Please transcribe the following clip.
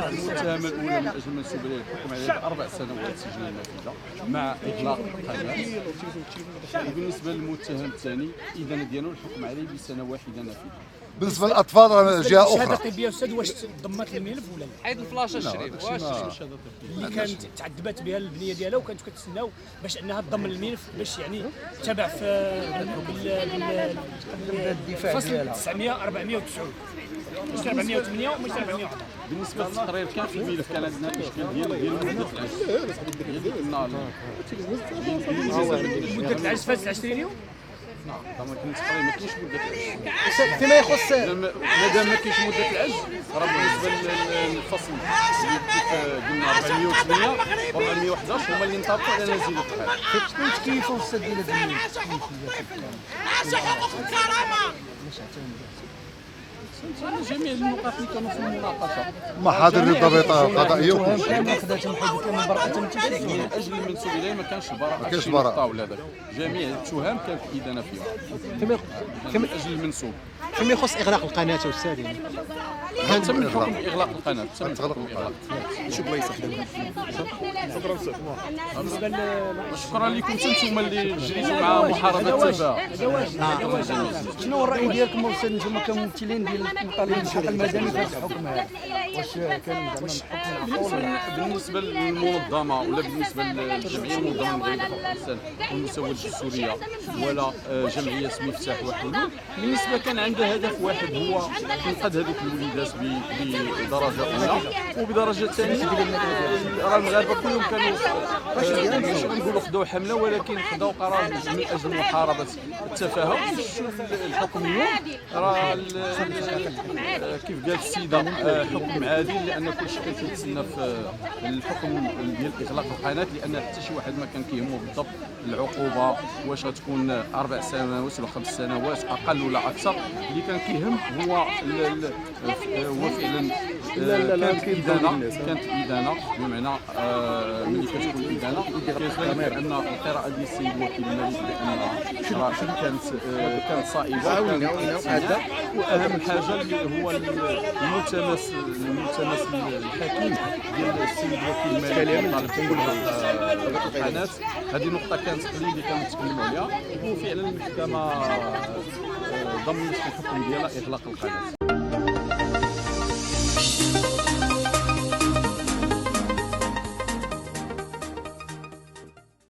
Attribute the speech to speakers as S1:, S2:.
S1: المتهم الاولى من اجل المنسوب اليه الحكم عليه 4 سنوات سجن نافذه مع اغلاق القناه. وبالنسبه للمتهم الثاني الادانه ديالو الحكم عليه بسنه واحده نافذه.
S2: بالنسبه للاطفال راه جهه
S3: الشهاده
S2: اخرى.
S3: الطبيه استاذ واش ضمت الملف ولا لا؟
S4: حيد الفلاشه الشريف واش
S3: اللي كانت تعذبت بها البنيه ديالها وكانت كتسناو باش انها تضم الملف باش يعني تابع في الفصل 900 490 مش 408 ومش 411.
S1: بالنسبه للتقرير كان في الملف كان عندنا اشكال ديال مده العجز.
S3: مده العجز فاتت 20 يوم.
S1: نعم ما كاينش تقرير ما كاينش مده العجز.
S5: فيما يخص
S1: مادام ما كاينش مده العجز راه بالنسبه للفصل اللي كيف قلنا 408 و 411 هما اللي انطبقوا على نزيل القرار.
S5: شنو تكيفوا الاستاذ ديال
S1: جميع النقاط اللي كانوا في المناقشه
S2: محاضر الضبيطه القضائيه وكل شيء.
S5: ما خداتهم حيدتها من براءة من التجريم.
S1: من اجل المنسوب اليه ما كانش براءه.
S2: ما كانش براءة.
S1: ولا داك جميع التهم كانت ادانه فيها من اجل المنسوب.
S5: فيما يخص اغلاق القناه استاذ يعني
S1: كان تم الحكم باغلاق القناه تم الحكم باغلاق.
S5: شو بلايص خدموا
S1: شكرا لكم انتم اللي جريتوا مع محاربه التباهه.
S5: شنو هو الراي ديالكم استاذ نتوما كممثلين ديال المطالبين بالحق المدني في هذا الحكم هذا؟ واش كان زعما الحكم
S1: بالنسبه للمنظمه ولا بالنسبه للجمعيه المنظمه من غير حقوق الانسان والمساواه الجسوريه ولا جمعيه مفتاح وحلول، بالنسبه كان عندها هدف واحد هو تنقذ هذوك الوليدات بدرجه اولى وبدرجه ثانيه. راه المغاربه كلهم كانوا مش نقولوا خداو حمله ولكن خداو قرار من اجل محاربه التفاهه. الحكم اليوم راه كيف قالت السيده حكم عادل لان كل شيء كان كيتسنى في الحكم ديال اغلاق القناه لان حتى شي واحد ما كان كيهمو بالضبط العقوبه واش غتكون 4 سنوات ولا 5 سنوات اقل ولا اكثر. اللي كان كيهم هو فعلا كانت ادانه بمعنى ملي كتكون ادانه كيتبين ان القراءه ديال السيد الوكيل المالي بانها كانت صائبه واهم حاجه اللي هو الملتمس الحكيم ديال السيد الوكيل المالي طالب القناه. هذه نقطه كانت قليل اللي كنتكلموا عليها وفعلا المحكمه ضمنت في الحكم ديالها اغلاق القناه.